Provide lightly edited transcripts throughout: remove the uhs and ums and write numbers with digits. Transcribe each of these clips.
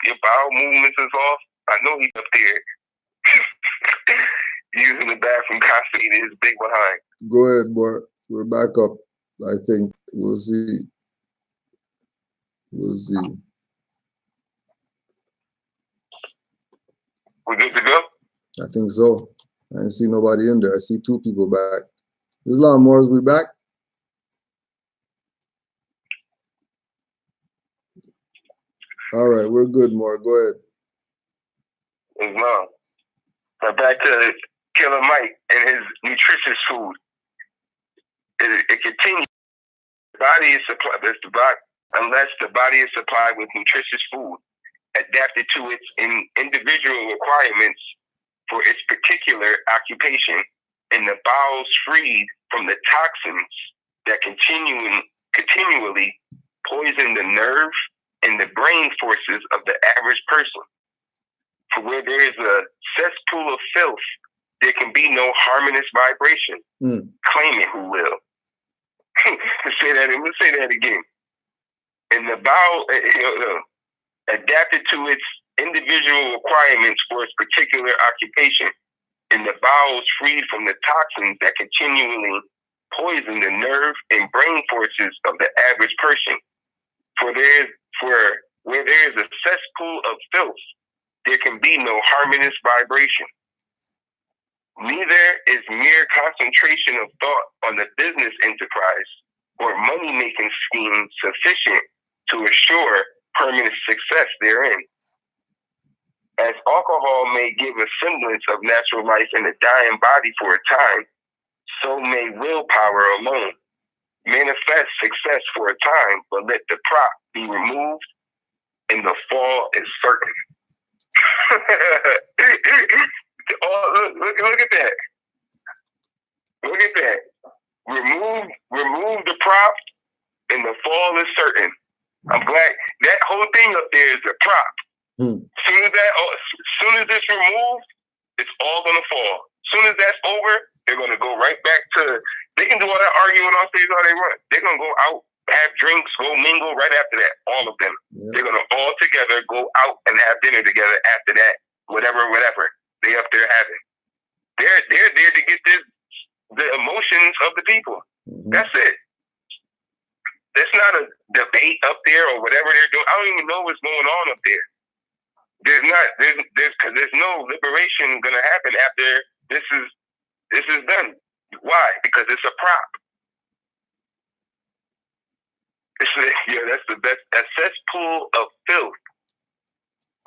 your bowel movements is off, I know he's up there using the bathroom constantly to his big behind. Go ahead, boy. We're back up. I think we'll see. We'll see. We good to go? I think so. I didn't see nobody in there. I see two people back. Islam Moors, we back? All right, we're good, Moore. Go ahead. Islam. So back to Killer Mike and his nutritious food. It continues. The body is supplied, unless the body is supplied with nutritious food adapted to its individual requirements for its particular occupation, and the bowels freed from the toxins that continually poison the nerve and the brain forces of the average person. For where there is a cesspool of filth, there can be no harmonious vibration. Claim it who will. Let's say that again. And the bowel, adapted to its individual requirements for its particular occupation, and the bowels freed from the toxins that continually poison the nerve and brain forces of the average person. For where there is a cesspool of filth, there can be no harmonious vibration. Neither is mere concentration of thought on the business enterprise or money-making scheme sufficient to assure permanent success therein. As alcohol may give a semblance of natural life in a dying body for a time, so may willpower alone manifest success for a time, but let the prop be removed and the fall is certain. Look at that. Look at that. Remove the prop and the fall is certain. I'm glad that whole thing up there is a prop. Soon as it's removed, it's all gonna fall. Soon as that's over, they're gonna go right back to. They can do all that arguing on stage all they want. They're gonna go out, have drinks, go mingle right after that. All of them. Yeah. They're gonna all together go out and have dinner together after that. Whatever they up there having. They're there to get the emotions of the people. That's it. It's not a debate up there or whatever they're doing. I don't even know what's going on up there. There's no liberation gonna happen after this is done. Why? Because it's a prop. That's the best. A cesspool of filth.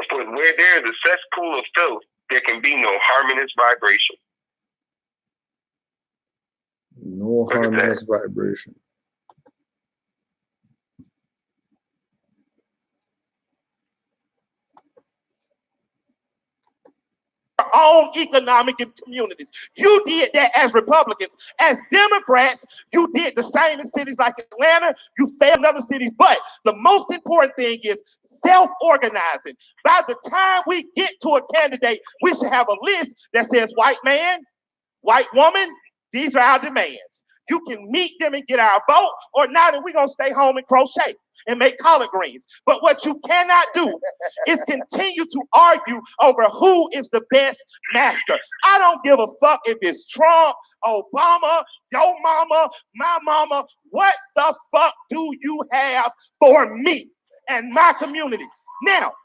For where there is a cesspool of filth, there can be no harmonious vibration. No harmonious vibration. Own economic communities. You did that as Republicans. As Democrats, you did the same in cities like Atlanta. You failed in other cities. But the most important thing is self-organizing. By the time we get to a candidate, we should have a list that says white man, white woman, these are our demands. You can meet them and get our vote, or not, and we're going to stay home and crochet and make collard greens. But what you cannot do is continue to argue over who is the best master. I don't give a fuck if it's Trump, Obama, your mama, my mama. What the fuck do you have for me and my community? Now,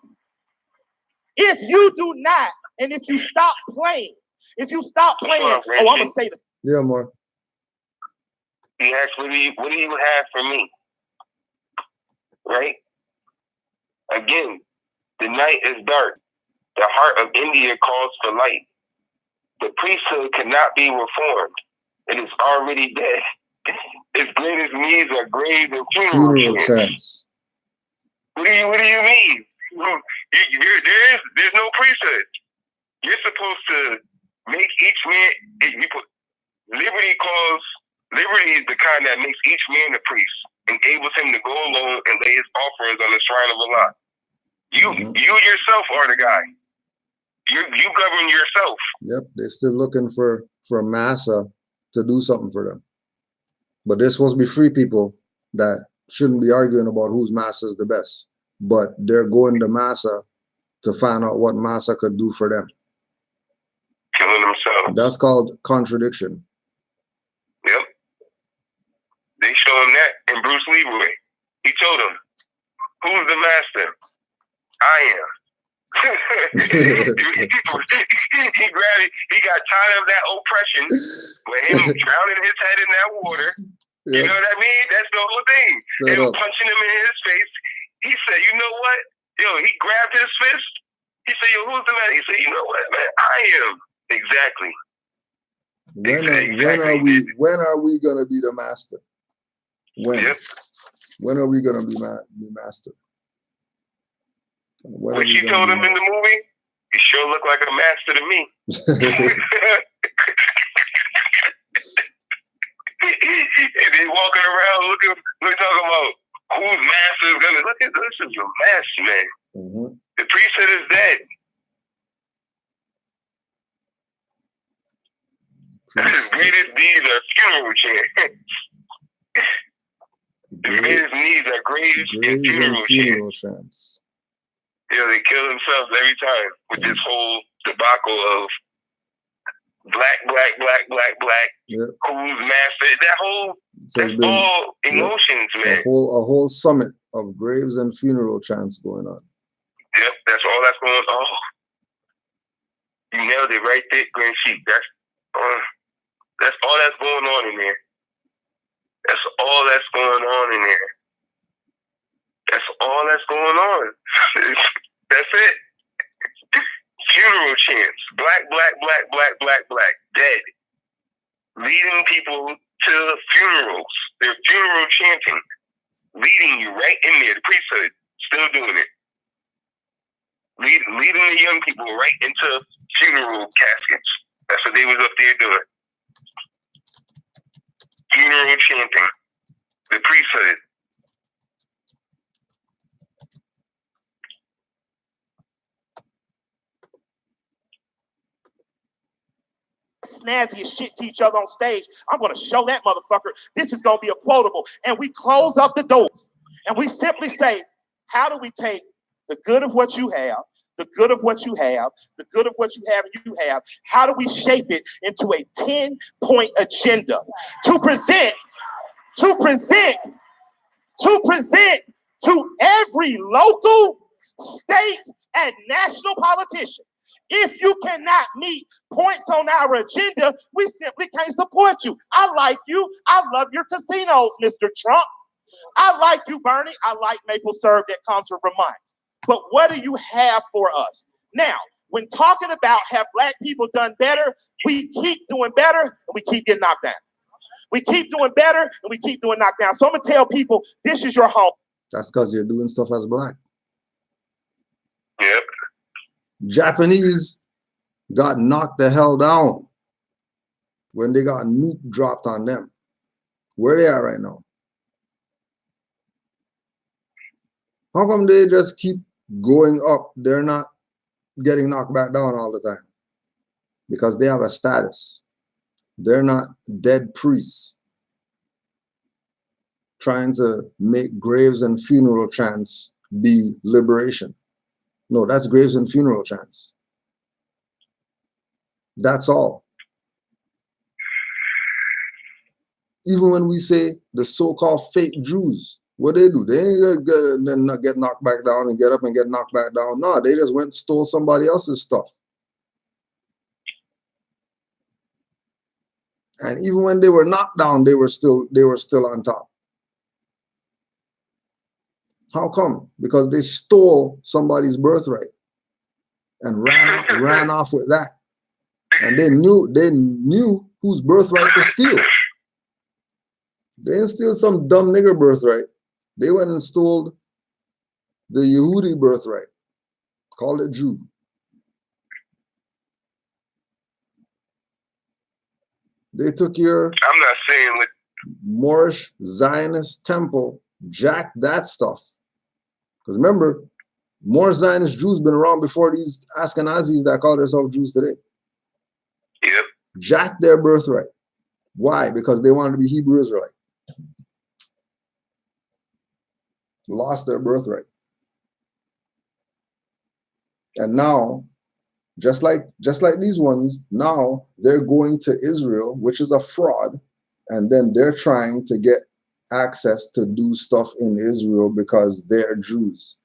if you do not, and if you stop playing, I'm going to say this. Yeah, more. He asked, what do you have for me? Right? Again, the night is dark. The heart of India calls for light. The priesthood cannot be reformed. It is already dead. Its greatest needs are graves and funeral chants. What do you mean? There's no priesthood. You're supposed to make each man. Liberty is the kind that makes each man a priest, enables him to go alone and lay his offerings on the shrine of Allah. You yourself are the guy. You govern yourself. Yep, they're still looking for massa to do something for them. But they're supposed to be free people that shouldn't be arguing about whose massa is the best. But they're going to massa to find out what Massa could do for them. Killing themselves. That's called contradiction. Yep. They show him that in Bruce Leroy. He told him, "Who's the master? I am." he grabbed it. He got tired of that oppression with him drowning his head in that water. Yep. You know what I mean? That's the whole thing. They were punching him in his face. He said, "You know what?" Yo, he grabbed his fist. He said, "Yo, who's the man?" He said, "You know what, man? I am." Exactly. When are we gonna be the master? When? Yep. When are we gonna be master? When she told him in the movie, "You sure look like a master to me." And they walking around looking talking about whose master is gonna look at this is a mess, man. Mm-hmm. The priesthood is dead. His greatest deeds are funeral chants. The greatest needs are graves and funeral chants. Yeah, they kill themselves every time with this whole debacle of black. Yep. Who's master? That's all emotions, man. A whole summit of graves and funeral chants going on. Yep, that's all that's going on. Oh, you nailed it right there, Grand Chief. That's all that's going on in there. That's all that's going on in there. That's all that's going on. That's it. Funeral chants. Black. Dead. Leading people to funerals. They're funeral chanting. Leading you right in there. The priesthood. Still doing it. Leading the young people right into funeral caskets. That's what they was up there doing. Funeral chanting. The priesthood. Snazzy as shit to each other on stage. I'm going to show that motherfucker. This is going to be a quotable. And we close up the doors. And we simply say, how do we take the good of what you have, the good of what you have, the good of what you have and you have, how do we shape it into a 10-point agenda to present to every local, state, and national politician? If you cannot meet points on our agenda, we simply can't support you. I like you. I love your casinos, Mr. Trump. I like you, Bernie. I like maple syrup that comes from Vermont. But what do you have for us? Now, when talking about have black people done better, we keep doing better and we keep getting knocked down. We keep doing better and we keep doing knocked down. So I'm going to tell people, this is your home. That's because you're doing stuff as black. Yep. Japanese got knocked the hell down when they got nuke dropped on them. Where they are right now? How come they just keep going up? They're not getting knocked back down all the time. Because they have a status. They're not dead priests trying to make graves and funeral chants be liberation. No, that's graves and funeral chants. That's all. Even when we say the so-called fake Jews, what they do? They ain't gonna get knocked back down and get up and get knocked back down. No, they just went and stole somebody else's stuff. And even when they were knocked down, they were still on top. How come? Because they stole somebody's birthright and ran off with that. And they knew whose birthright to steal. They didn't steal some dumb nigger birthright. They went and stole the Yehudi birthright. Called it Jew. They took your I'm not saying with Moorish Zionist temple, jacked that stuff. Because remember, more Zionist Jews been around before these Ashkenazis that call themselves Jews today. Yep. Jacked their birthright. Why? Because they wanted to be Hebrew Israelite. Lost their birthright. And now, just like these ones, now they're going to Israel, which is a fraud, and then they're trying to get access to do stuff in Israel because they're Jews.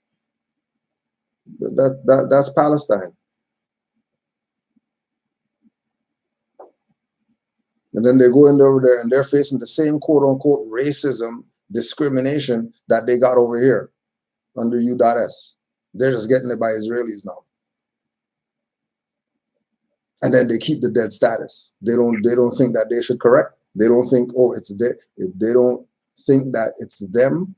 That's Palestine. And then they go in over there and they're facing the same quote unquote racism, discrimination that they got over here under U.S. They're just getting it by Israelis now. And then they keep the dead status. They don't think that they should correct. They don't think, oh, it's they don't think that it's them.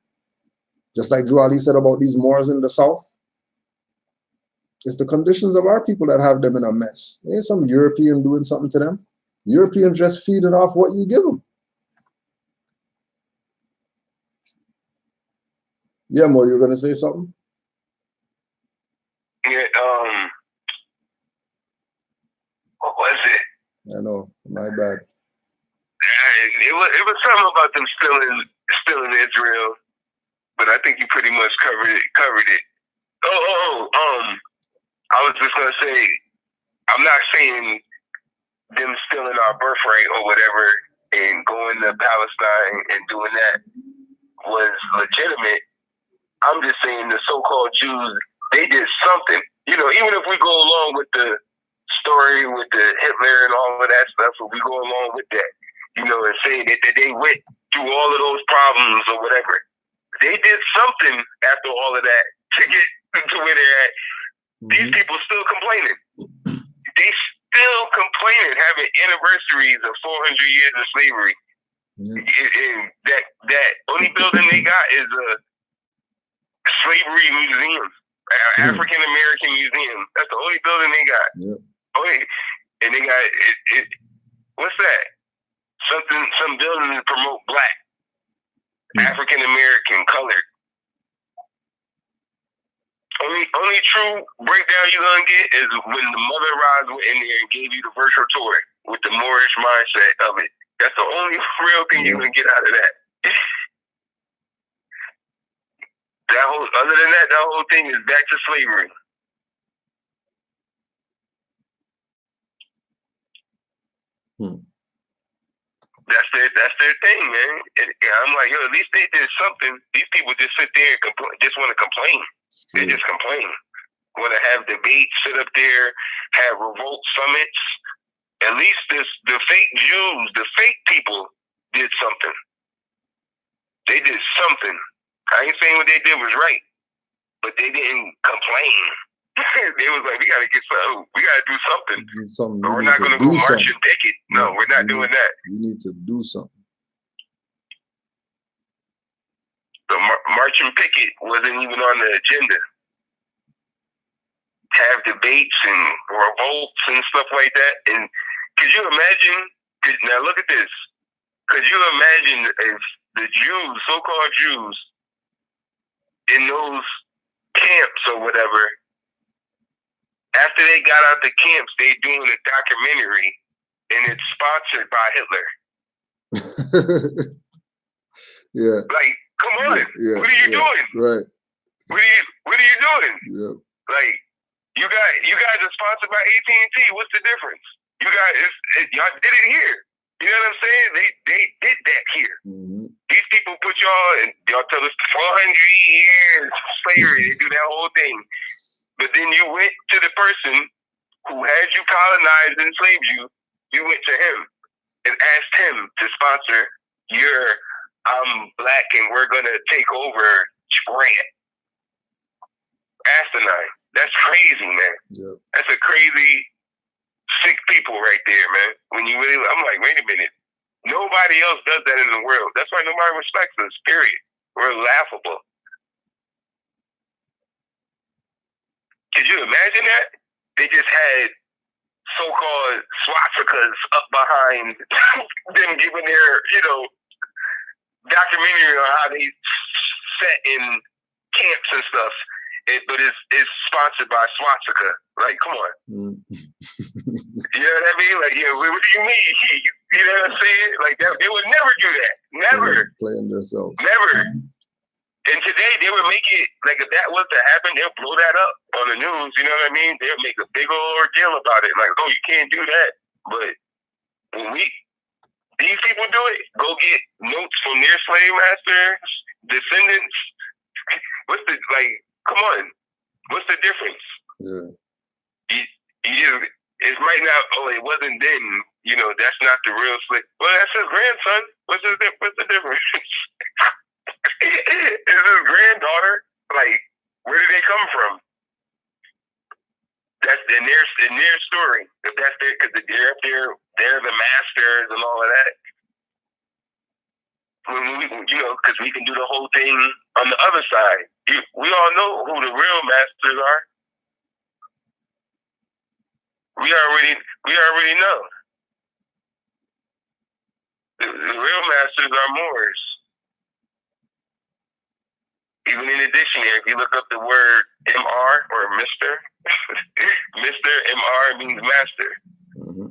Just like Drew Ali said about these Moors in the South. It's the conditions of our people that have them in a mess. Ain't some European doing something to them. Europeans just feeding off what you give them. Yeah, Mo, you're gonna say something? Yeah, what was it? I know, my bad. It was something about them still in Israel, but I think you pretty much covered it. I was just gonna say, I'm not saying them stealing our birthright or whatever and going to Palestine and doing that was legitimate. I'm just saying the so-called Jews, they did something. You know, even if we go along with the story with the Hitler and all of that stuff, if we go along with that, you know, and say that they went through all of those problems or whatever, they did something after all of that to get to where they're at. These people still complaining. They still complaining, having anniversaries of 400 years of slavery. And that only building they got is a slavery museum, African American museum. That's the only building they got. And they got it. What's that? Some building to promote black, African American, colored. Only true breakdown you're gonna get is when the Mother Rods went in there and gave you the virtual tour with the Moorish mindset of it. That's the only real thing you're gonna get out of that. Other than that, that whole thing is back to slavery. That's their thing, man. And I'm like, yo, at least they did something. These people just sit there and just want to complain. They just complain. Want to have debates, sit up there, have revolt summits. At least the fake Jews, the fake people did something. They did something. I ain't saying what they did was right, but they didn't complain. They was like, we got to get something. We got to do something. But we're not going to go march and picket. No, we're not doing that. We need to do something. The march and picket wasn't even on the agenda. Have debates and revolts and stuff like that. And could you imagine? Now look at this. Could you imagine if the Jews, so-called Jews, in those camps or whatever, after they got out the camps, they doing a documentary, and it's sponsored by Hitler. Yeah. Like, come on. Yeah. What are you doing? Right. What are you doing? Yeah. Like, you guys are sponsored by AT&T. What's the difference? You guys, y'all did it here. You know what I'm saying? They did that here. These people put y'all, and y'all tell us 400 years slavery. They do that whole thing. But then you went to the person who had you colonized and enslaved you. You went to him and asked him to sponsor your I'm black and we're going to take over grant. Asinine. That's crazy, man. Yeah. That's a crazy, sick people right there, man. When you really, I'm like, wait a minute. Nobody else does that in the world. That's why nobody respects us, period. We're laughable. Could you imagine that? They just had so-called swastikas up behind them giving their, documentary on how they sat in camps and stuff. But it's sponsored by swastika. Like, come on. You know what I mean? Like, yeah, what do you mean? You know what I'm saying? Like, they would never do that. Never. Playing themselves. Never. And today they would make it like if that was to happen, they'll blow that up on the news. You know what I mean? They'll make a big old ordeal about it. Like, oh, you can't do that. But when these people do it, go get notes from their slave masters, descendants. What's the come on? What's the difference? Yeah. You just, it might not. Oh, it wasn't then. You know, that's not the real slave. Well, that's his grandson. What's the difference? It's his granddaughter. Like, where did they come from? That's in their story. If that's their, because they're the masters and all of that. Because we can do the whole thing on the other side. We all know who the real masters are. We already know. The real masters are Moors. Even in the dictionary, if you look up the word MR or Mr., Mr. MR means master. Mm-hmm.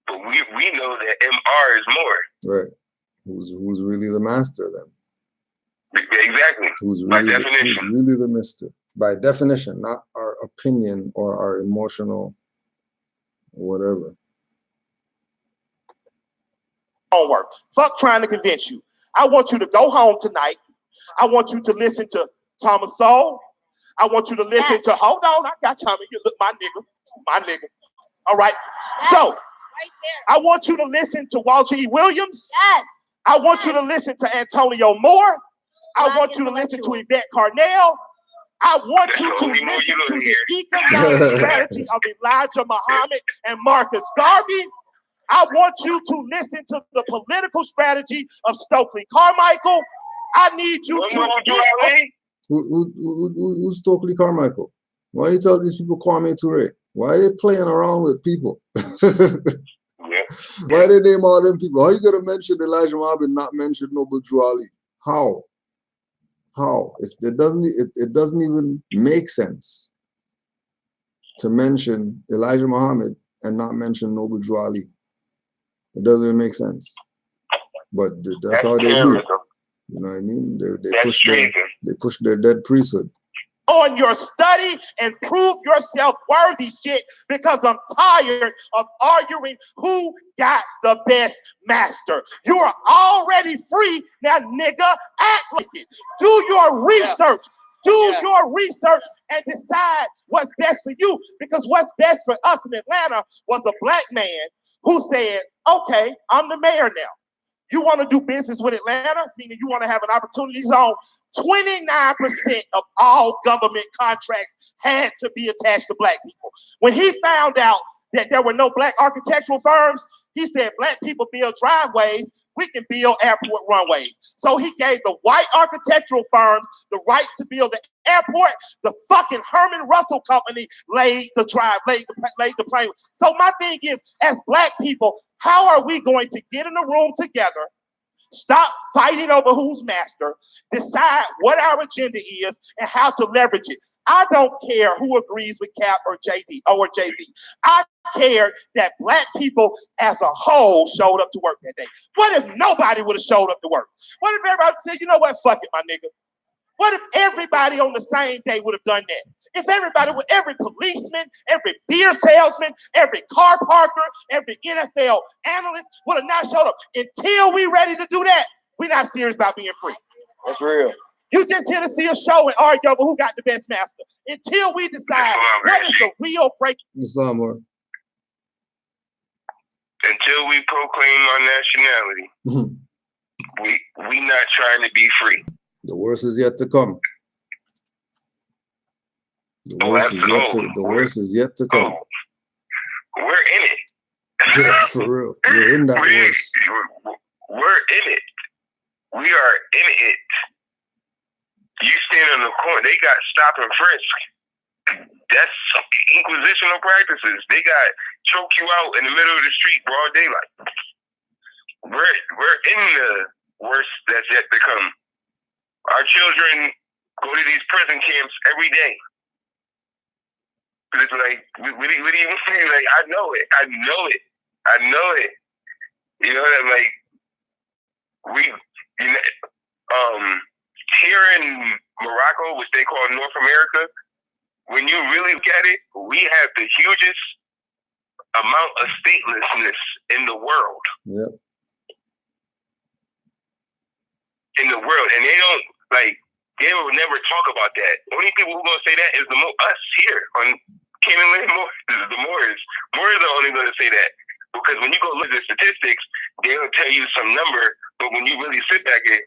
But we know that MR is Moor. Right. Who's really the master then? Exactly. By definition. Who's really the mister? By definition, not our opinion or our emotional whatever. Homework. Fuck trying to convince you. I want you to go home tonight. I want you to listen to Thomas Sowell. I want you to listen to, hold on, I got Tommy. You look, my nigga. All right. Yes, so, right there. I want you to listen to Walter E. Williams. Yes. I want you to listen to Antonio Moore. I want you to listen to Yvette Carnell. I want you to listen to the economic strategy of Elijah Muhammad and Marcus Garvey. I want you to listen to the political strategy of Stokely Carmichael. I need you to... Who's Stokely Carmichael? Why you tell these people Kwame Ture? Why are they playing around with people? Why they name all them people? How you gonna mention Elijah Muhammad and not mention Noble Drew Ali? How? It doesn't even make sense to mention Elijah Muhammad and not mention Noble Drew Ali. It doesn't even make sense. But that's how they do. You know what I mean? They push their dead priesthood. On your study and prove yourself worthy shit, because I'm tired of arguing who got the best master. You are already free now, nigga. Act like it. Do your research. Your research and decide what's best for you, because what's best for us in Atlanta was a black man who said, okay, I'm the mayor now. You want to do business with Atlanta, meaning you want to have an opportunity zone. 29% of all government contracts had to be attached to black people. When he found out that there were no black architectural firms, he said, black people build driveways, we can build airport runways. So he gave the white architectural firms the rights to build the airport. The fucking Herman Russell Company laid the plane. So my thing is, as black people, how are we going to get in a room together, stop fighting over who's master, decide what our agenda is and how to leverage it? I don't care who agrees with Cap or JD or Jay-Z. I care that black people as a whole showed up to work that day. What if nobody would have showed up to work? What if everybody said, you know what, fuck it, my nigga? What if everybody on the same day would have done that? If every policeman, every beer salesman, every car parker, every NFL analyst would have not showed up. Until we ready to do that, we're not serious about being free. That's real. You just here to see a show and argue over who got the best master. Until we decide what is the real break. Islam, or until we proclaim our nationality, we not trying to be free. The worst is yet to come. The worst is yet to come. We're in it. Yeah, for real. We're in that worst. We're in it. We are in it. You stand on the corner, they got stop and frisk. That's inquisitional practices. They got choke you out in the middle of the street, broad daylight. We're in the worst that's yet to come. Our children go to these prison camps every day. It's like, what do you mean? Like, I know it. You know that, like, here in Morocco, which they call North America, when you really look at it, we have the hugest amount of statelessness in the world. Yep. In the world, and they don't they will never talk about that. Only people who gonna say that is us here on Canaanland Moors. The Moors are only gonna say that, because when you go look at the statistics, they'll tell you some number, but when you really sit back and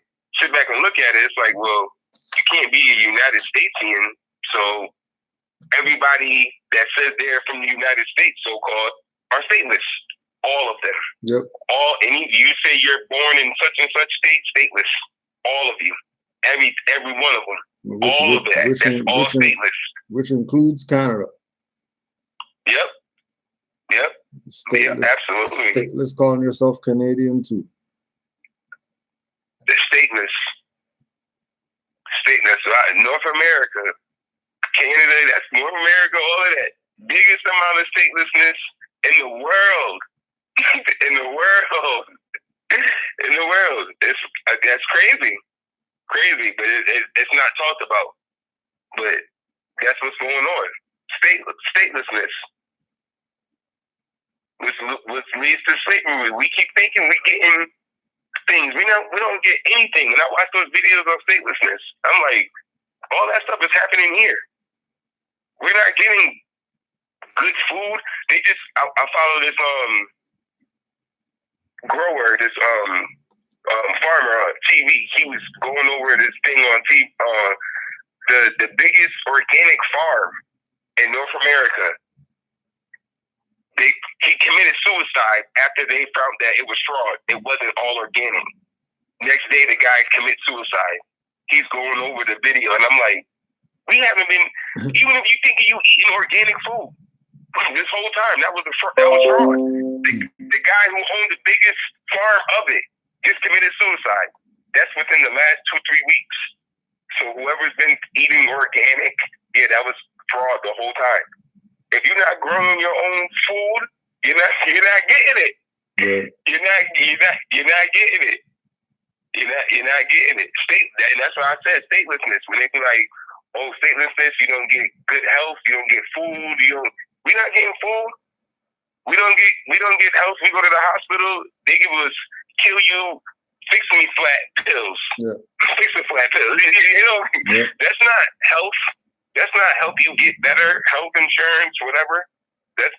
look at it, it's like, well, you can't be a United Statesian, so everybody that says they're from the United States, so called, are stateless. All of them. Yep. You say you're born in such and such state, stateless. All of you. Every one of them. All of that. That's all stateless. Which includes Canada. Yep. Stateless, yep, absolutely. Stateless, calling yourself Canadian too. The stateless. North America, Canada, that's North America, all of that. Biggest amount of statelessness in the world. In the world. That's crazy. But it's not talked about. But that's what's going on. Statelessness. Which leads to slavery. We keep thinking we're getting things. We don't get anything. And I watch those videos of statelessness. I'm like, all that stuff is happening here. We're not getting good food. I follow this grower, this farmer on TV. He was going over this thing on TV, the biggest organic farm in North America. He committed suicide after they found that it was fraud. It wasn't all organic. Next day, the guy commits suicide. He's going over the video, and I'm like, we haven't been, even if you think you eating organic food, this whole time, that was fraud. The guy who owned the biggest farm of it just committed suicide. That's within the last 2-3 weeks. So whoever's been eating organic, that was fraud the whole time. If you're not growing your own food, you're not getting it. Yeah. You're not getting it. You're not getting it. And that's why I said statelessness. When they be like, oh, statelessness, you don't get good health, you don't get food, we're not getting food. We don't get health. We go to the hospital, they give us kill you, fix me flat pills. Yeah. Fix me flat pills. Yeah. That's not health. That's not help you get better health insurance, whatever. That's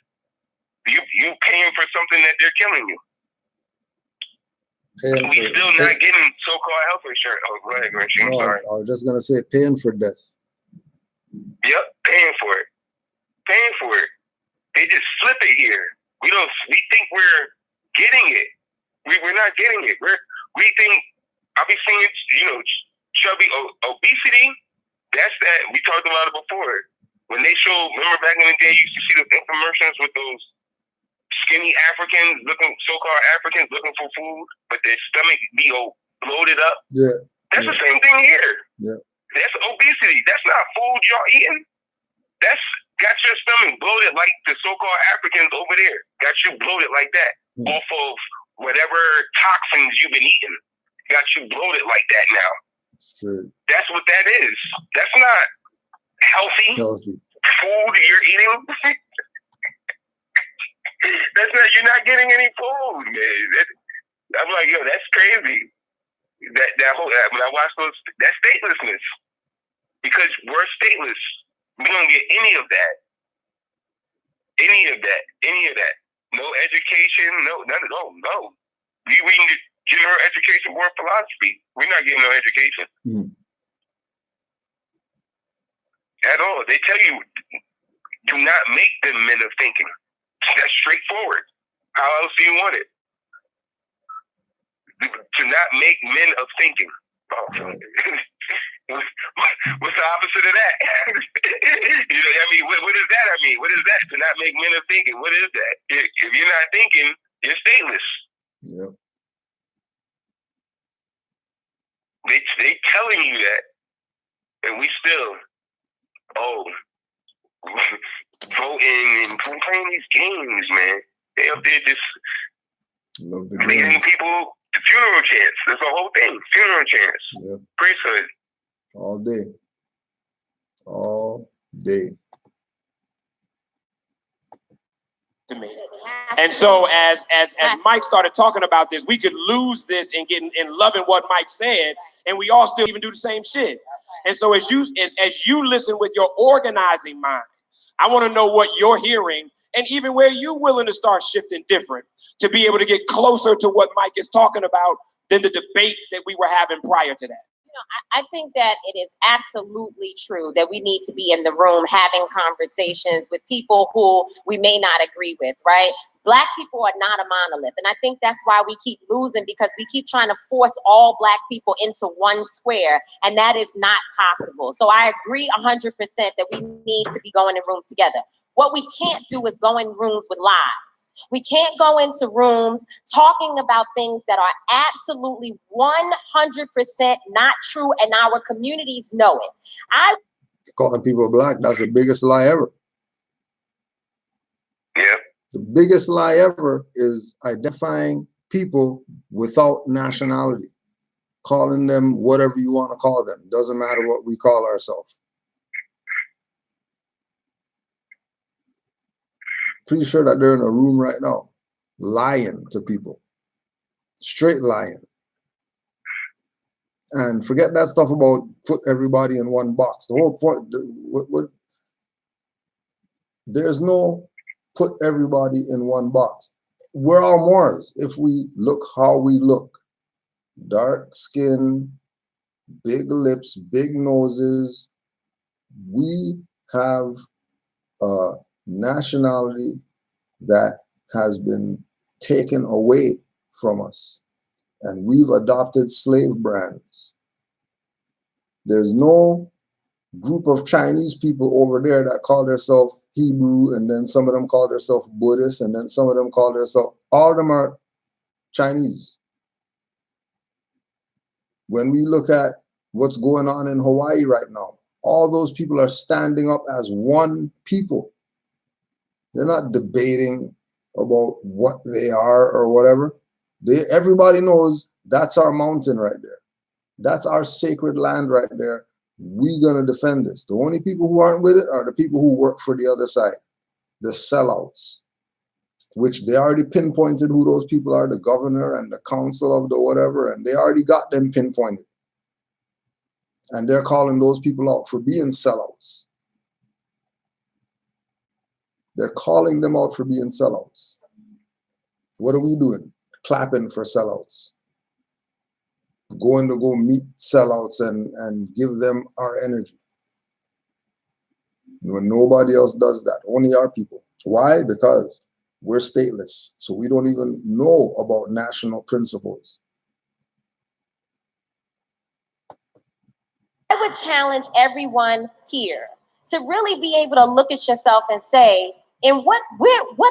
you paying for something that they're killing you. We still not getting so-called health insurance. Oh, go ahead, Grinch. I'm sorry. I was just gonna say paying for death. Yep, paying for it. They just flip it here. We think we're getting it. We're not getting it. We think I'll be seeing chubby obesity. That's that. We talked about it before. When they remember back in the day, you used to see the infomercials with those skinny so-called Africans looking for food, but their stomach be bloated up. Yeah. That's the same thing here. Yeah. That's obesity. That's not food y'all eating. That's got your stomach bloated like the so-called Africans over there. Got you bloated like that off of whatever toxins you've been eating. Got you bloated like that now. Sure. That's what that is. That's not healthy food you're eating. You're not getting any food, man. I'm like, yo, that's crazy. That whole when I watch those, that's statelessness. Because we're stateless. We don't get any of that. Any of that. No education, no. We reading the general education board philosophy. We're not getting no education. At all. They tell you, do not make them men of thinking. That's straightforward. How else do you want it? To not make men of thinking. What's the opposite of that? What does that mean? What is that? To not make men of thinking. What is that? If you're not thinking, you're stateless. Yep. They telling you that, and we still, voting and playing these games, man. They up there just leading people to funeral chants. That's the whole thing. Funeral chants. Yep. Priesthood. All day. All day. To me. And so as Mike started talking about this, we could lose this and get in loving what Mike said, and we all still even do the same shit. And so as you listen with your organizing mind, I want to know what you're hearing and even where you're willing to start shifting different to be able to get closer to what Mike is talking about than the debate that we were having prior to that. I think that it is absolutely true that we need to be in the room having conversations with people who we may not agree with, right? Black people are not a monolith. And I think that's why we keep losing, because we keep trying to force all Black people into one square. And that is not possible. So I agree 100% that we need to be going in rooms together. What we can't do is go in rooms with lies. We can't go into rooms talking about things that are absolutely 100% not true, and our communities know it. Calling people Black, that's the biggest lie ever. Yeah. The biggest lie ever is identifying people without nationality, calling them whatever you want to call them. Doesn't matter what we call ourselves. Pretty sure that they're in a room right now, lying to people, straight lying. And forget that stuff about put everybody in one box. The whole point, there's no put everybody in one box. We're all Moors if we look how we look. Dark skin, big lips, big noses. We have a nationality that has been taken away from us, and we've adopted slave brands. There's no group of Chinese people over there that call themselves Hebrew, and then some of them call themselves Buddhist, and then some of them call themselves, all of them are Chinese. When we look at what's going on in Hawaii right now, all those people are standing up as one people. They're not debating about what they are or whatever. Everybody knows that's our mountain right there. That's our sacred land right there. We're going to defend this. The only people who aren't with it are the people who work for the other side, the sellouts, which they already pinpointed who those people are, the governor and the council of the whatever, and they already got them pinpointed. And they're calling those people out for being sellouts. They're calling them out for being sellouts. What are we doing? Clapping for sellouts. Going to go meet sellouts and give them our energy. When nobody else does that, only our people. Why? Because we're stateless. So we don't even know about national principles. I would challenge everyone here to really be able to look at yourself and say, in what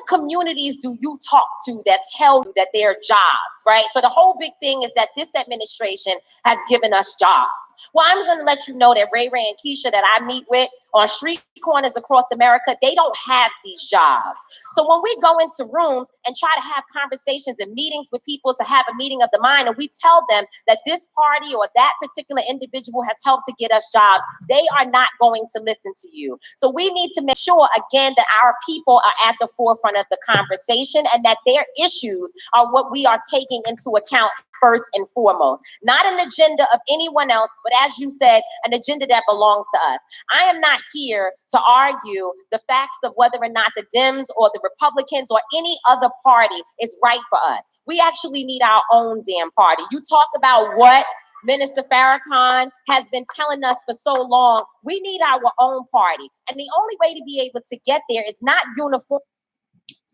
communities do you talk to that tell you that there are jobs, right? So the whole big thing is that this administration has given us jobs. Well, I'm going to let you know that Ray and Keisha that I meet with on street corners across America, they don't have these jobs. So when we go into rooms and try to have conversations and meetings with people to have a meeting of the mind, and we tell them that this party or that particular individual has helped to get us jobs, they are not going to listen to you. So we need to make sure, again, that our people are at the forefront of the conversation and that their issues are what we are taking into account first and foremost. Not an agenda of anyone else, but as you said, an agenda that belongs to us. I am not here to argue the facts of whether or not the Dems or the Republicans or any other party is right for us. We actually need our own damn party. You talk about what Minister Farrakhan has been telling us for so long. We need our own party. And the only way to be able to get there is not uniform.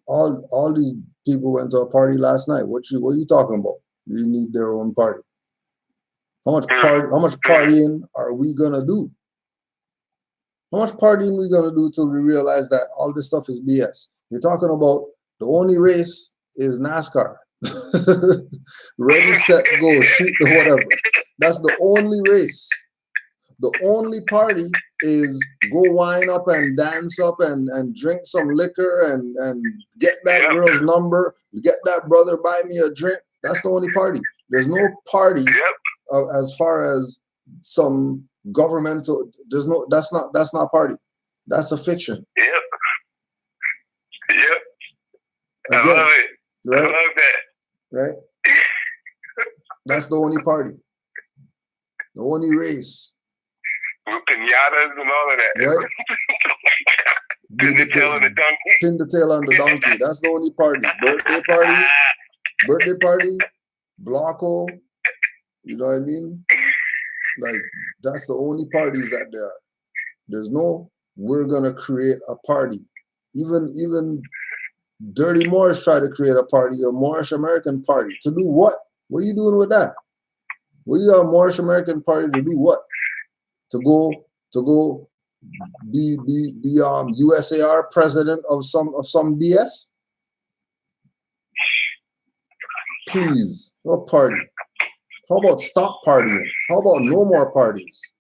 All these people went to a party last night. What are you talking about? We need their own party. How much partying are we gonna do? How much partying we gonna do till we realize that all this stuff is BS? You're talking about the only race is NASCAR. Ready, set, go, shoot the whatever. That's the only race. The only party is go wine up and dance up and drink some liquor and get that girl's number, get that brother buy me a drink. That's the only party. There's no party as far as some governmental. There's no. That's not party. That's a fiction. Yep. Yep. Again, I love it. right? I love that. Right. That's the only party. The only race. With pinatas and all of that. Right. Pin the tail on the donkey. Pin the tail on the donkey. That's the only party. Birthday party, Blocko. You know what I mean? Like, that's the only parties that there are. There's no, we're gonna create a party. Even Dirty Moors try to create a party, a Moorish American party. To do what? What are you doing with that? What you got a Moorish American party to do what? To go be USAR president of some BS? Please, what party? How about stop partying? How about no more parties?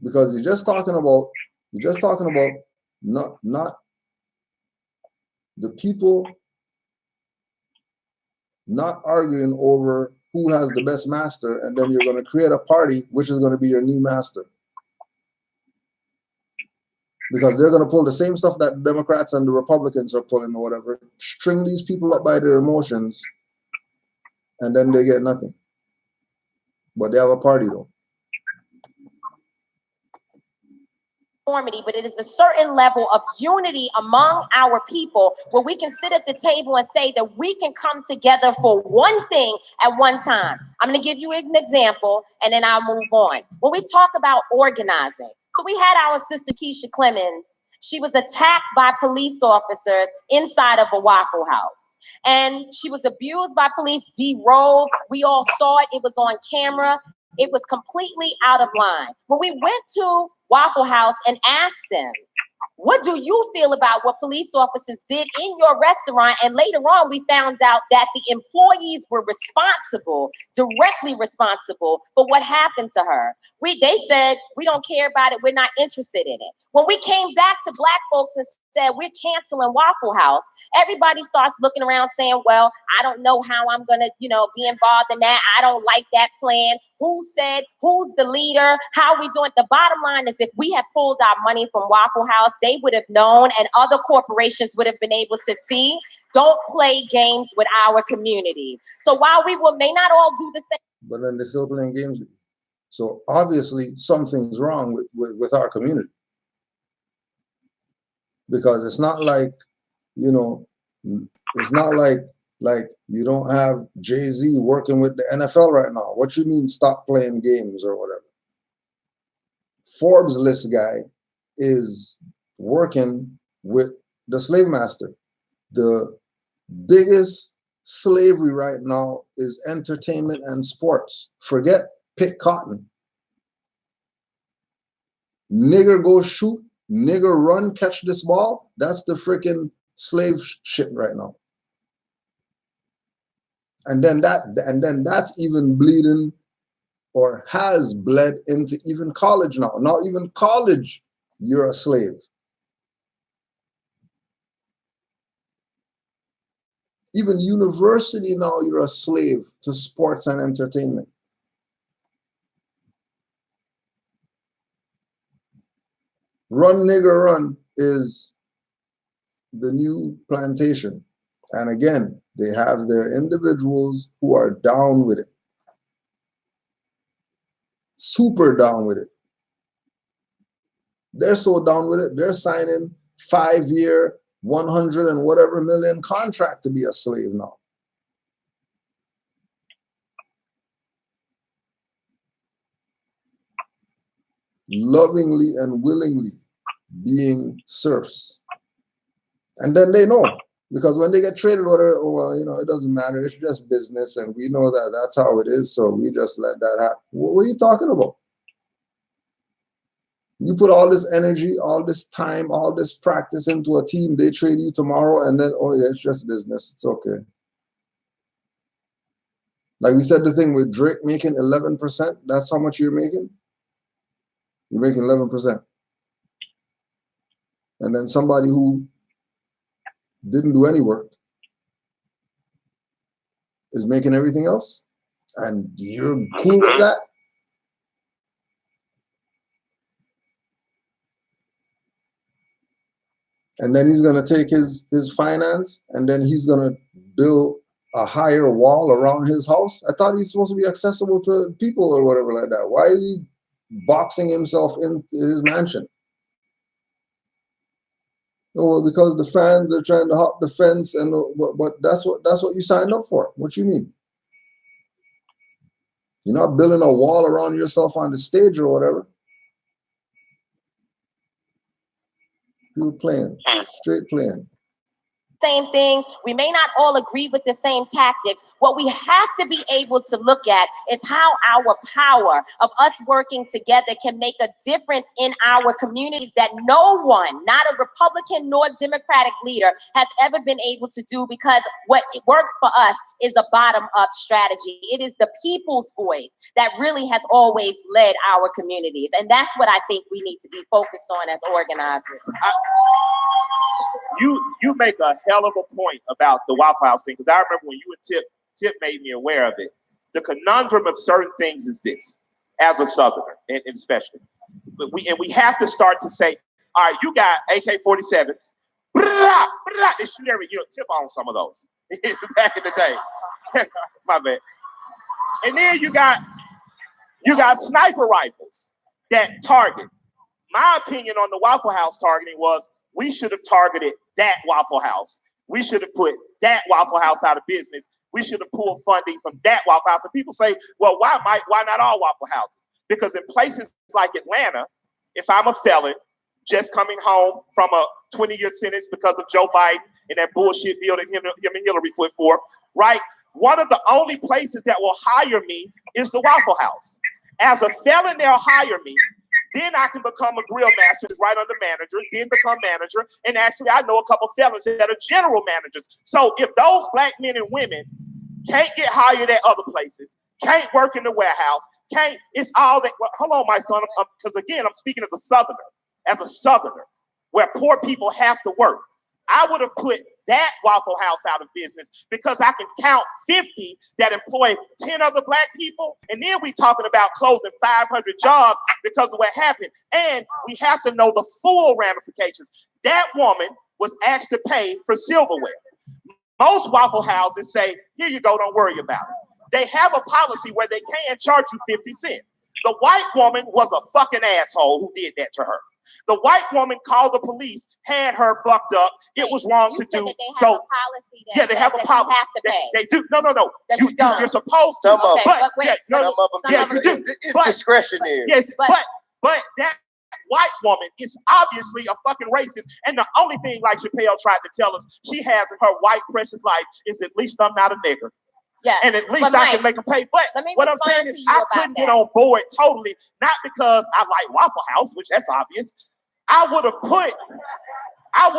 Because you're just talking about not the people not arguing over who has the best master, and then you're going to create a party which is going to be your new master. Because they're going to pull the same stuff that the Democrats and the Republicans are pulling or whatever, string these people up by their emotions, and then they get nothing. But they have a party though. But it is a certain level of unity among our people where we can sit at the table and say that we can come together for one thing at one time. I'm going to give you an example and then I'll move on. When we talk about organizing, so we had our sister Keisha Clemens. She was attacked by police officers inside of a Waffle House. And she was abused by police, derobed. We all saw it. It was on camera. It was completely out of line. When we went to Waffle House and asked them, what do you feel about what police officers did in your restaurant? And later on, we found out that the employees were directly responsible for what happened to her. They said, we don't care about it. We're not interested in it. When we came back to Black folks and said, we're canceling Waffle House, everybody starts looking around saying, well, I don't know how I'm going to, be involved in that. I don't like that plan. Who said, who's the leader? How are we doing? The bottom line is if we had pulled our money from Waffle House, they would have known and other corporations would have been able to see, don't play games with our community. So while we may not all do the same. But then they're still playing games. So obviously something's wrong with our community. Because it's not like, it's not like you don't have Jay-Z working with the NFL right now. What you mean stop playing games or whatever? Forbes list guy is working with the slave master. The biggest slavery right now is entertainment and sports. Forget pick cotton. Nigger go shoot, nigger run, catch this ball. That's the freaking slave shit right now. And then that's even bleeding or has bled into even college now. Now even college, you're a slave. Even university now, you're a slave to sports and entertainment. Run nigger run is the new plantation. And again, they have their individuals who are down with it. Super down with it. They're so down with it, they're signing 5-year, 100 and whatever million contract to be a slave now. Lovingly and willingly being serfs. And then they know, because when they get traded, well, it doesn't matter. It's just business, and we know that that's how it is, so we just let that happen. What are you talking about? You put all this energy, all this time, all this practice into a team, they trade you tomorrow, and then, oh yeah, it's just business. It's okay. Like we said, the thing with Drake making 11%, that's how much you're making? You're making 11%. And then somebody who didn't do any work is making everything else, and you're cool with that? And then he's gonna take his finance, and then he's gonna build a higher wall around his house. I thought he's supposed to be accessible to people or whatever like that. Why is he boxing himself into his mansion? Oh, well, because the fans are trying to hop the fence, and but that's what you signed up for. What you mean? You're not building a wall around yourself on the stage or whatever. You're playing, straight playing. Same things. We may not all agree with the same tactics. What we have to be able to look at is how our power of us working together can make a difference in our communities that no one, not a Republican nor Democratic leader, has ever been able to do, because what works for us is a bottom-up strategy. It is the people's voice that really has always led our communities. And that's what I think we need to be focused on as organizers. You make a hell of a point about the Waffle House thing, because I remember when you and Tip made me aware of it. The conundrum of certain things is this, as a Southerner, and especially, we have to start to say, all right, you got AK-47s, they shoot every, Tip on some of those back in the days. My bad. And then you got sniper rifles that target. My opinion on the Waffle House targeting was, we should have targeted that Waffle House. We should have put that Waffle House out of business. We should have pulled funding from that Waffle House. And people say, well, why not all Waffle Houses? Because in places like Atlanta, if I'm a felon just coming home from a 20-year sentence because of Joe Biden and that bullshit bill that him and Hillary put forth, right? One of the only places that will hire me is the Waffle House. As a felon, they'll hire me. Then I can become a grill master, that's right under manager, then become manager. And actually, I know a couple fellas that are general managers. So if those black men and women can't get hired at other places, can't work in the warehouse, it's all that. Well, hold on, my son, because again, I'm speaking as a Southerner, where poor people have to work. I would have put that Waffle House out of business because I can count 50 that employ 10 other black people. And then we talking about closing 500 jobs because of what happened. And we have to know the full ramifications. That woman was asked to pay for silverware. Most Waffle Houses say, here you go, don't worry about it. They have a policy where they can charge you 50 cents. The white woman was a fucking asshole who did that to her. The white woman called the police, had her fucked up. It was wrong to do. So, yeah, they have a policy. They do. No. You're supposed to. Some of them. It's discretionary. Yes, but that white woman is obviously a fucking racist. And the only thing, like Chappelle tried to tell us, she has in her white precious life is, at least I'm not a nigger. Yeah. And at least I can make them pay. But what I'm saying is, I couldn't get on board totally, not because I like Waffle House, which that's obvious. I would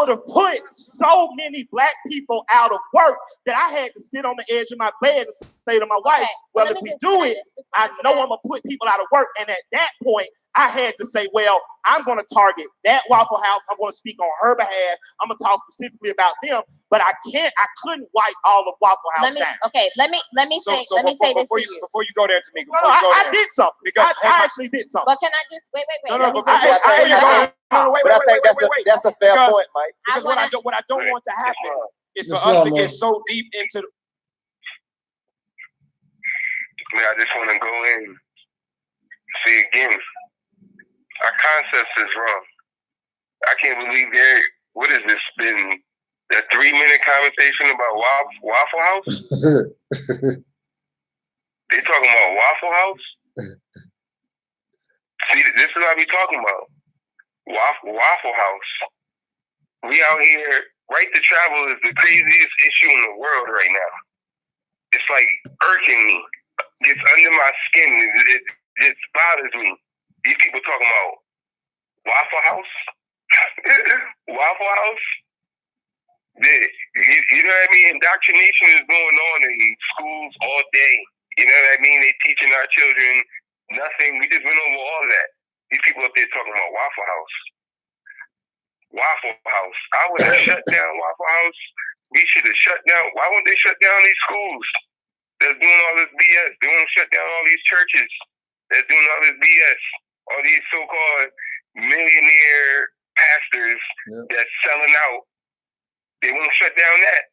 have put so many black people out of work that I had to sit on the edge of my bed and say to my wife, well, if we do it, I know I'm going to put people out of work. And at that point, I had to say, well, I'm going to target that Waffle House. I'm going to speak on her behalf. I'm going to talk specifically about them. But I couldn't wipe all of Waffle House down. Okay, let me say this to you. Before you go there, Tamika. I did something. I actually did something. But can I just wait? Wait. That's a fair point, Mike. Because what I don't want to happen is for us to get so deep into. I just want to go in. See again. Our concept is wrong. I can't believe what has this been? A 3-minute conversation about Waffle House? They talking about Waffle House? See, this is what we talking about. Waffle House. We out here, right to travel is the craziest issue in the world right now. It's like irking me. Gets under my skin. It just bothers me. These people talking about Waffle House? Waffle House? You know what I mean? Indoctrination is going on in schools all day. You know what I mean? They teaching our children nothing. We just went over all that. These people up there talking about Waffle House. Waffle House. I would have shut down Waffle House. We should have shut down. Why wouldn't they shut down these schools that's doing all this BS? They want to shut down all these churches that's doing all this BS. All these so-called millionaire pastors that's selling out. They won't shut down that.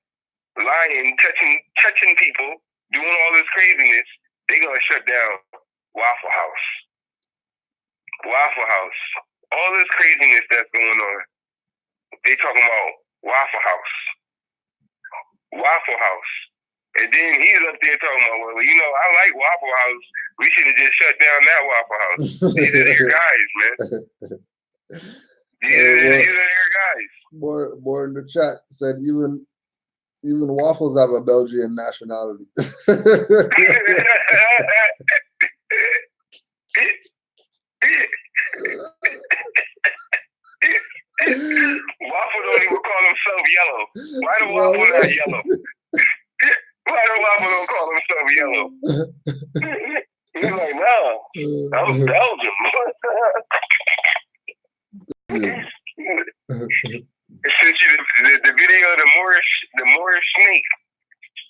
Lying, touching people, doing all this craziness. They're gonna shut down Waffle House. Waffle House. All this craziness that's going on. They talking about Waffle House. Waffle House. And then he's up there talking about, well, you know, I like Waffle House. We should have just shut down that Waffle House. These are your guys, man. These are your guys. More in the chat said even waffles have a Belgian nationality. Waffle don't even call himself yellow. Why the Waffle not yellow? Why the Waffle don't call himself yellow? He's like, no, I'm Belgium. Since you the video of the Moorish snake.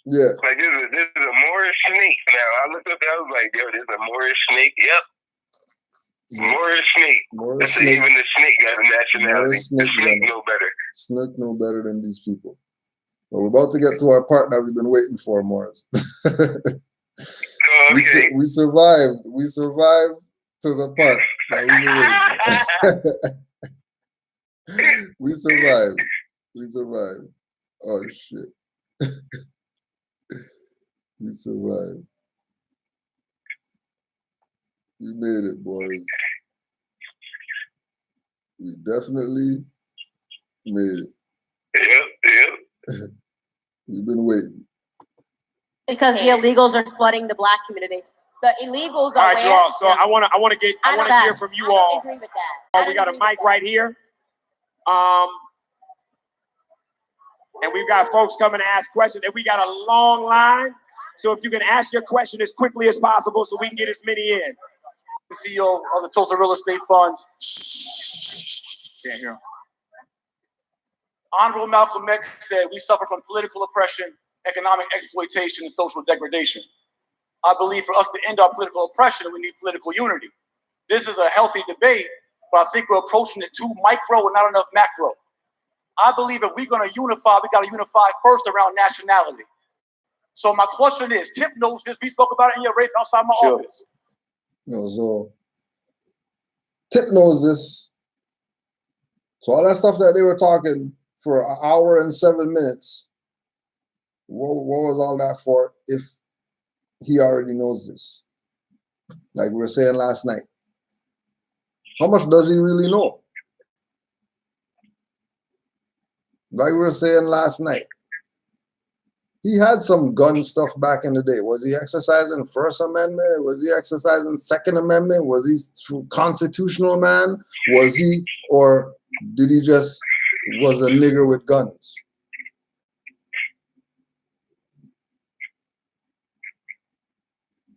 Yeah. Like this is a Moorish snake. Now I looked up there, I was like, yo, there's a Moorish snake. Yep. Moorish snake. Moorish snake. Even the snake got a nationality. The snake know better. Snake know better than these people. Well, we're about to get to our part that we've been waiting for, Morris. Oh, okay. We survived. We survived to the part that we've been waiting for. We survived. We survived. Oh, shit. We survived. We made it, boys. We definitely made it. Yep. We've been waiting. Because the illegals are flooding the black community. The illegals are. All right, y'all. So I want to hear from you all. I agree with that. We got a mic right here. And we've got folks coming to ask questions, and we got a long line. So if you can ask your question as quickly as possible so we can get as many in. The CEO of the Tulsa Real Estate Fund. Can't hear him. Honorable Malcolm X said, we suffer from political oppression, economic exploitation, and social degradation. I believe for us to end our political oppression, we need political unity. This is a healthy debate, but I think we're approaching it too micro and not enough macro. I believe if we're going to unify, we got to unify first around nationality. So my question is, Tip knows this. We spoke about it in your race outside my office. No, so Tip knows this. So all that stuff that they were talking for an hour and 7 minutes, what was all that for if he already knows this? Like we were saying last night. How much does he really know? Like we were saying last night. He had some gun stuff back in the day. Was he exercising First Amendment? Was he exercising Second Amendment? Was he constitutional man? Was he, or did he just was a nigger with guns?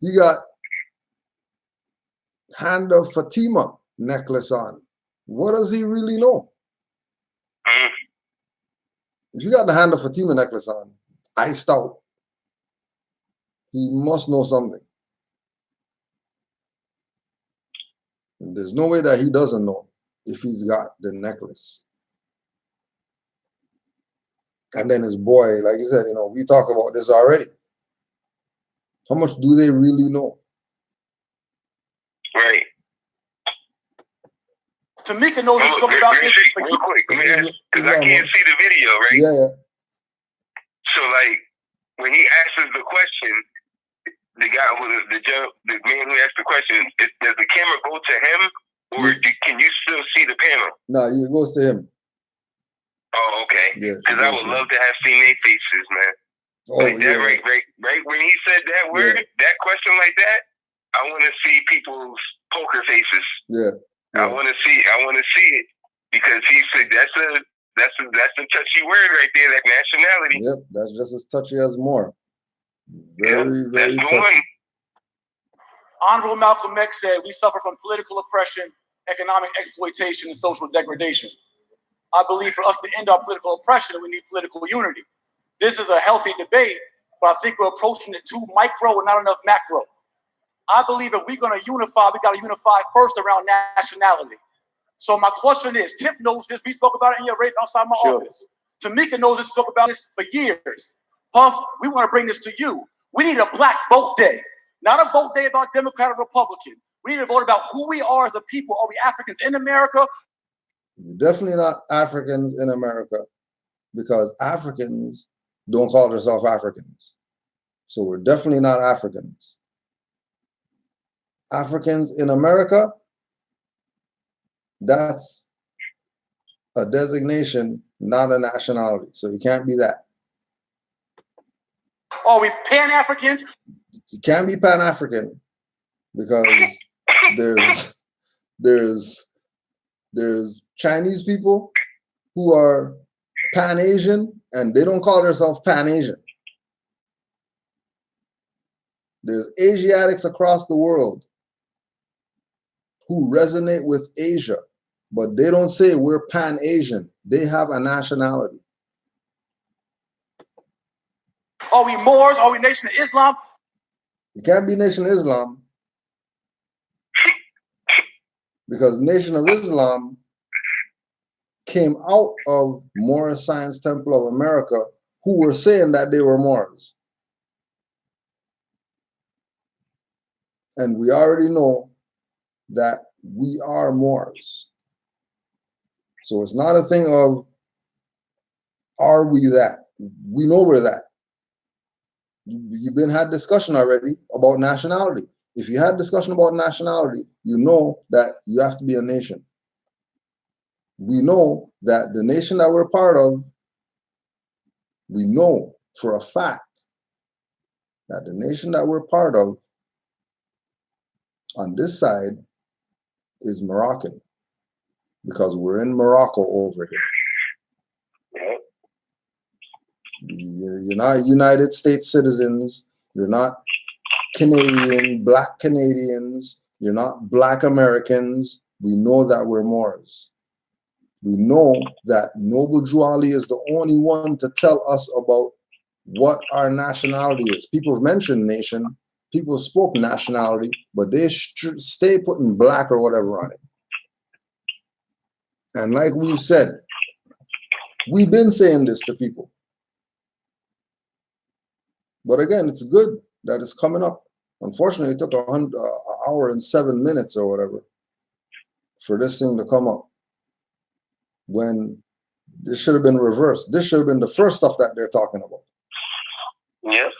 He got Hand of Fatima necklace on. What does he really know? If you got the Hand of Fatima necklace on, iced out, he must know something. And there's no way that he doesn't know if he's got the necklace. And then his boy, like you said, we talked about this already. How much do they really know? Right. Tamika knows you spoke about this. Real quick, because I can't see the video, right? Yeah. So, like, when he asks the question, the guy the man who asked the question, does the camera go to him, or can you still see the panel? No, it goes to him. Oh, okay. Yeah, because I would love to have seen their faces, man. Oh, like that, yeah. right. When he said that word, that question like that, I want to see people's poker faces. Yeah. I want to see it because he said that's a touchy word right there, that nationality. Yep, that's just as touchy as more. Very touchy. One. Honorable Malcolm X said, we suffer from political oppression, economic exploitation, and social degradation. I believe for us to end our political oppression, we need political unity. This is a healthy debate, but I think we're approaching it too micro and not enough macro. I believe if we're going to unify, we got to unify first around nationality. So my question is, Tip knows this. We spoke about it in your race outside my office. Tamika knows this. We spoke about this for years. Puff, we want to bring this to you. We need a Black Vote Day. Not a vote day about Democrat or Republican. We need to vote about who we are as a people. Are we Africans in America? We're definitely not Africans in America, because Africans don't call themselves Africans. So we're definitely not Africans. Africans in America, that's a designation, not a nationality. So you can't be that. Are we Pan-Africans? You can't be Pan-African, because there's Chinese people who are Pan-Asian and they don't call themselves Pan-Asian. There's Asiatics across the world who resonate with Asia, but they don't say we're Pan-Asian. They have a nationality. Are we Moors? Are we Nation of Islam? You can't be Nation of Islam, because Nation of Islam came out of Moorish Science Temple of America, who were saying that they were Moors. And we already know that we are Moors. So it's not a thing of, are we that? We know we're that. You've been had discussion already about nationality. If you had discussion about nationality, you know that you have to be a nation. We know that the nation that we're part of, we know for a fact that the nation that we're part of on this side is Moroccan, because we're in Morocco over here. You're not United States citizens. You're not Canadian, Black Canadians. You're not Black Americans. We know that we're Moors. We know that Noble Drew Ali is the only one to tell us about what our nationality is. People have mentioned nation. People spoke nationality, but they stay putting Black or whatever on it. And like we've said, we've been saying this to people. But again, it's good that it's coming up. Unfortunately, it took an hour and 7 minutes or whatever for this thing to come up, when this should have been reversed. This should have been the first stuff that they're talking about. Yes.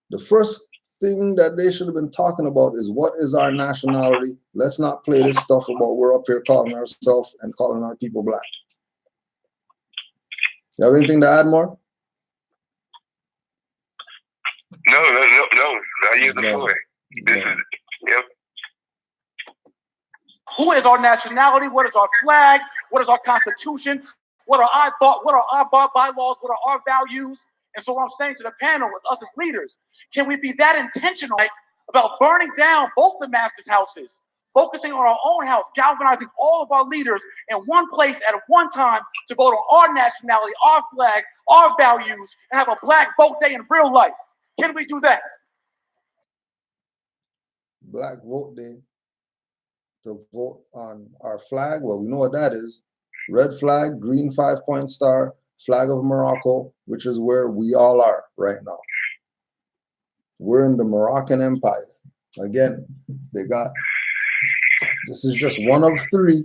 The first thing that they should have been talking about is, what is our nationality? Let's not play this stuff about we're up here calling ourselves and calling our people Black. You have anything to add more? No. I use the floor. This is, yep. Who is our nationality? What is our flag? What is our constitution? What are our bylaws? What are our values? And so what I'm saying to the panel, with us as leaders, can we be that intentional about burning down both the masters' houses, focusing on our own house, galvanizing all of our leaders in one place at one time to vote on our nationality, our flag, our values, and have a Black Vote Day in real life? Can we do that? Black Vote Day to vote on our flag. Well, we know what that is. Red flag, green 5-point star, flag of Morocco, which is where we all are right now. We're in the Moroccan Empire. Again, this is just one of 3,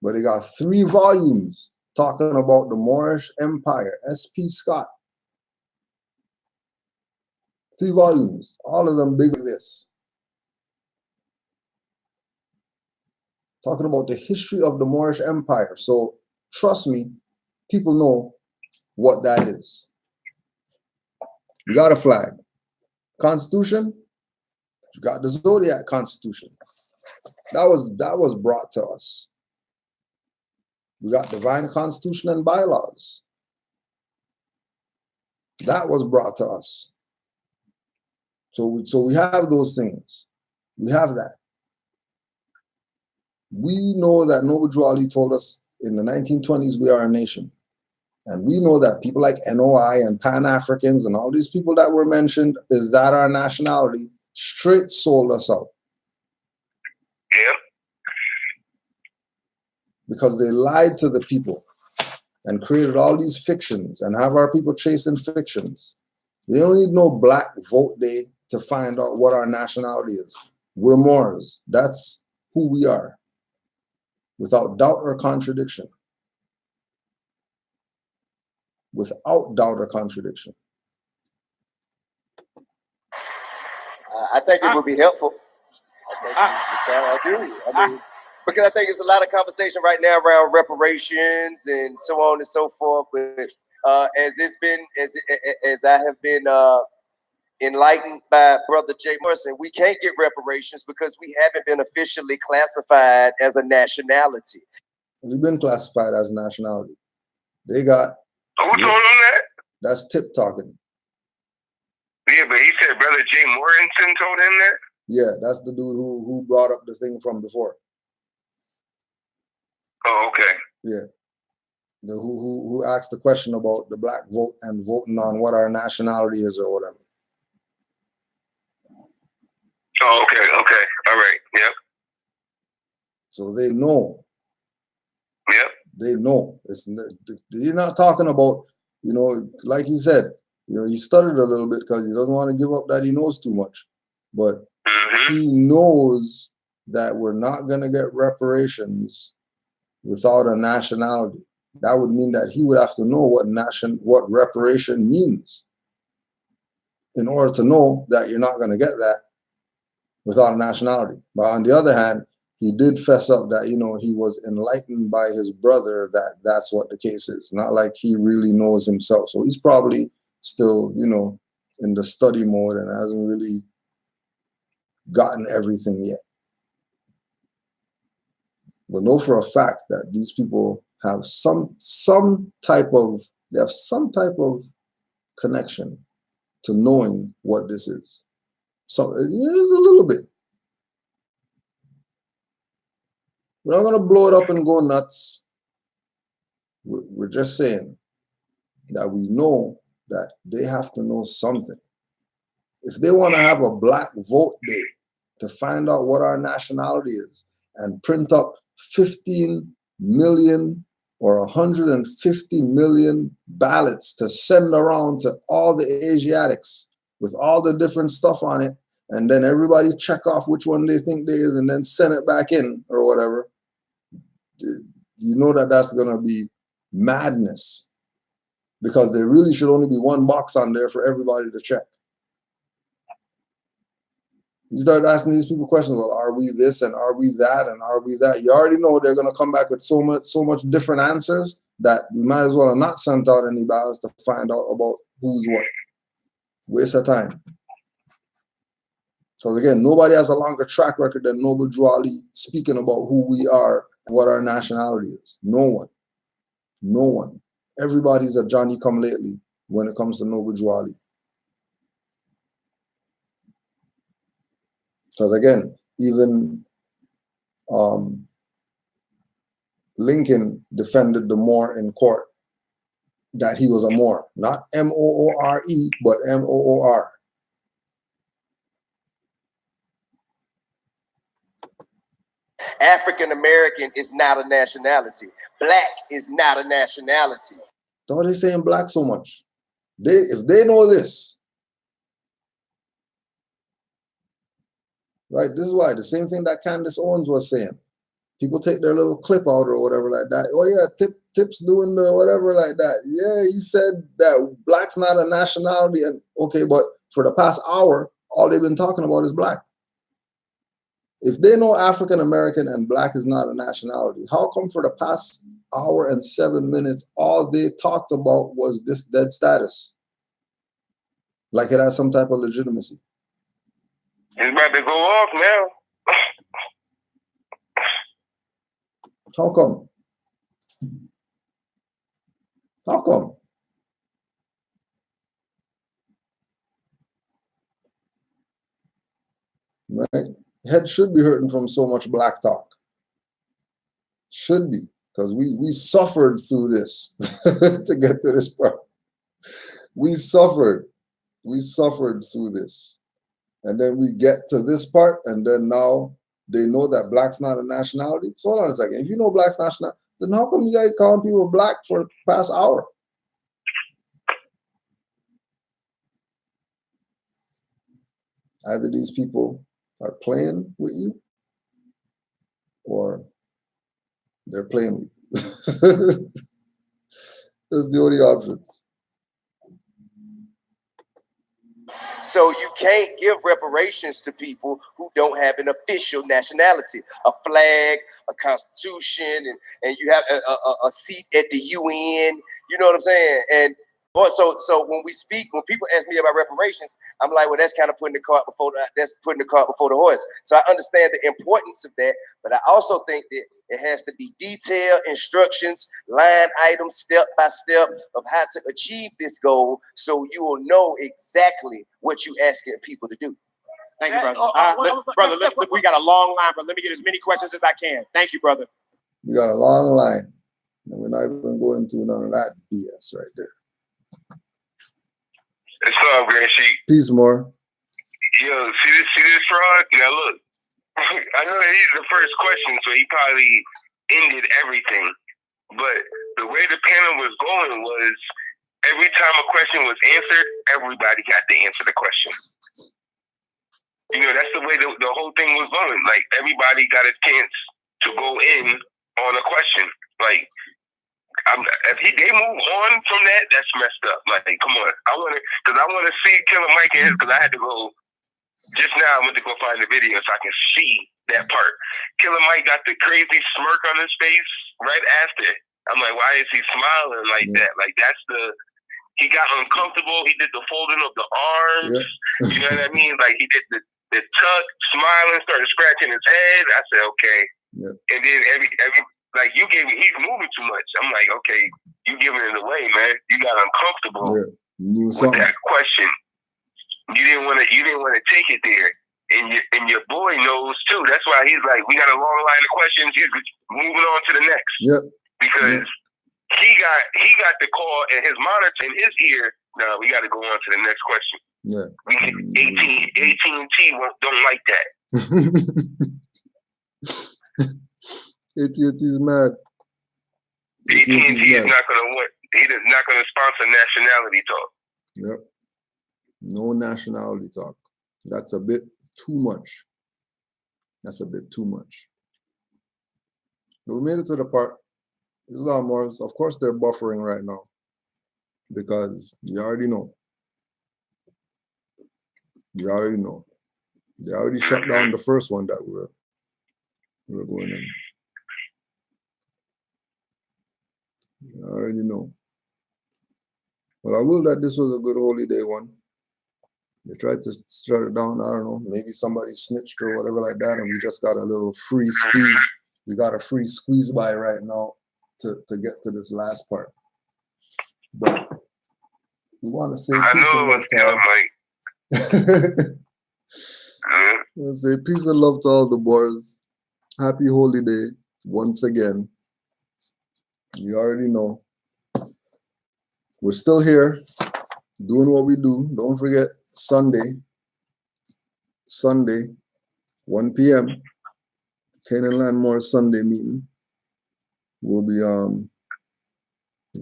but they got 3 volumes talking about the Moorish Empire. S.P. Scott. 3 volumes, all of them big like this. Talking about the history of the Moorish Empire. So trust me, people know what that is. We got a flag. Constitution, you got the Zodiac Constitution. That was brought to us. We got divine constitution and bylaws. That was brought to us. So we have those things. We have that. We know that Noble Drew Ali told us in the 1920s we are a nation. And we know that people like NOI and Pan-Africans and all these people that were mentioned, is that our nationality, straight sold us out. Yeah. because they lied to the people and created all these fictions and have our people chasing fictions. They don't need no Black Vote Day to find out what our nationality is. We're Moors. That's who we are, without doubt or contradiction. Without doubt or contradiction. I think it would be helpful. I do. Because I think there's a lot of conversation right now around reparations and so on and so forth. But as I have been enlightened by Brother Jay Morrison, we can't get reparations because we haven't been officially classified as a nationality. We've been classified as a nationality. They got. Who told him that? That's Tip talking. Yeah, but he said Brother Jay Morrison told him that? Yeah, that's the dude who brought up the thing from before. Oh, okay. Yeah. Who asked the question about the Black vote and voting on what our nationality is or whatever. Oh, okay. All right. Yep. So they know. Yep. They know. You're not talking about, like he said, he stuttered a little bit because he doesn't want to give up that he knows too much. But he knows that we're not going to get reparations without a nationality. That would mean that he would have to know what reparation means in order to know that you're not going to get that without a nationality. But on the other hand, he did fess up that, he was enlightened by his brother that that's what the case is. Not like he really knows himself. So he's probably still, in the study mode and hasn't really gotten everything yet. But know for a fact that these people have some type of connection to knowing what this is. So just a little bit. We're not going to blow it up and go nuts. We're just saying that we know that they have to know something. If they want to have a Black Vote Day to find out what our nationality is and print up 15 million or 150 million ballots to send around to all the Asiatics with all the different stuff on it, and then everybody check off which one they think they is and then send it back in or whatever, you know that that's going to be madness, because there really should only be one box on there for everybody to check. You start asking these people questions, well, are we this and are we that and are we that? You already know they're going to come back with so much different answers that we might as well have not sent out any ballots to find out about who's what. Waste of time. Because again, nobody has a longer track record than Noble Drew Ali speaking about who we are and what our nationality is. No one. No one. Everybody's a Johnny come lately when it comes to Noble Drew Ali. Because again, even Lincoln defended the Moor in court, that he was a Moor, not Moore, but Moor. African American is not a nationality. Black is not a nationality. Why are they saying black so much? If they know this, right? This is why the same thing that Candace Owens was saying. People take their little clip out or whatever like that. Oh yeah, Tip's doing the whatever like that. Yeah, he said that black's not a nationality. And okay, but for the past hour, all they've been talking about is black. If they know African American and black is not a nationality, how come for the past hour and 7 minutes, all they talked about was this dead status? Like it has some type of legitimacy. It's about to go off now. How come? How come? Right? Head should be hurting from so much black talk. Should be, because we suffered through this to get to this part. We suffered through this. And then we get to this part, and then now they know that black's not a nationality. So hold on a second. If you know black's national, then how come you guys calling people black for the past hour? Either these people are playing with you or they're playing with you. That's the only options. So you can't give reparations to people who don't have an official nationality, a flag, a constitution, and you have a seat at the UN. You know what I'm saying? And so when people ask me about reparations, I'm like, well, that's kind of putting the cart before the horse. So I understand the importance of that, but I also think that it has to be detailed instructions, line items, step by step of how to achieve this goal, so you will know exactly what you're asking people to do. Thank you, brother. Brother, we got a long line, but let me get as many questions as I can. Thank you, brother. We got a long line, and we're not even going into none of that BS right there. It's all great sheet. Peace more. Yo, see this fraud? Now look, I know that he's the first question, so he probably ended everything. But the way the panel was going was every time a question was answered, everybody got to answer the question. You know, that's the way the whole thing was going. Like, everybody got a chance to go in on a question. Like, if they move on from that, that's messed up. Like, come on. I want to see Killer Mike in his, because I had to go, just now I went to go find the video so I can see that part. Killer Mike got the crazy smirk on his face right after. I'm like, why is he smiling like that? Like, he got uncomfortable. He did the folding of the arms. Yeah. You know what I mean? Like, he did the tuck, smiling, started scratching his head. I said, okay. Yeah. And then like, he's moving too much. I'm like, okay, you giving it away, man. You got uncomfortable with that question. You didn't want to take it there. And your boy knows too. That's why he's like, we got a long line of questions. He's moving on to the next. Yep. Because he got the call in his monitor in his ear. No, we got to go on to the next question. Yeah. AT&T don't like that. AT&T is mad. AT&T is not going to want. He's not going to sponsor nationality talk. Yep. No nationality talk. That's a bit too much. That's a bit too much. But we made it to the part. Islam Moors, of course, they're buffering right now because you already know. You already know. They already shut down the first one that we were going in. You already know. Well, I will that this was a good holy day one. They tried to shut it down. I don't know. Maybe somebody snitched or whatever like that, and we just got a little free squeeze. We got a free squeeze by right now to get to this last part. But we want to say peace and love to all. Say peace and love to all the Moors. Happy holy day once again. You already know. We're still here doing what we do. Don't forget Sunday, 1 p.m. Canaanland Moors Sunday meeting. We'll be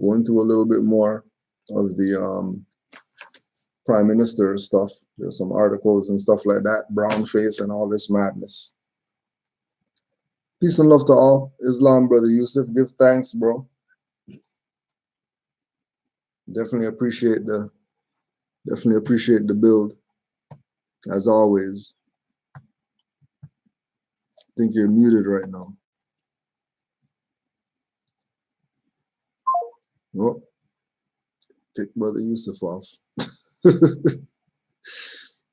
going through a little bit more of the Prime Minister stuff. There's some articles and stuff like that, brown face and all this madness. Peace and love to all. Islam, Brother Yusuf. Give thanks, bro. Definitely appreciate the build, as always. I think you're muted right now. Oh, kick Brother Yusuf off.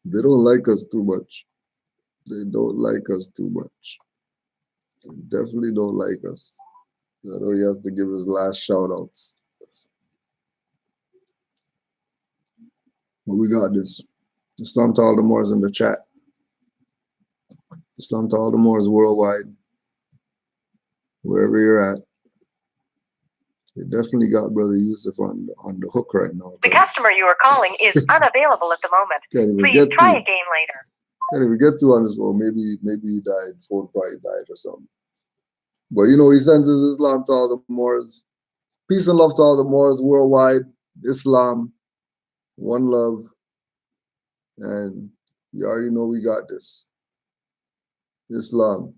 They don't like us too much. They don't like us too much. They definitely don't like us. I know he has to give his last shout outs. But we got this. Islam to all the Moors in the chat. Islam to all the Moors worldwide. Wherever you're at. They definitely got Brother Yusuf on the hook right now. The customer you are calling is unavailable at the moment. Please try again later. Anyway, get through on this one. Maybe he died before Pride died or something. But you know, he sends his Islam to all the Moors. Peace and love to all the Moors worldwide. Islam, one love. And you already know we got this. Islam.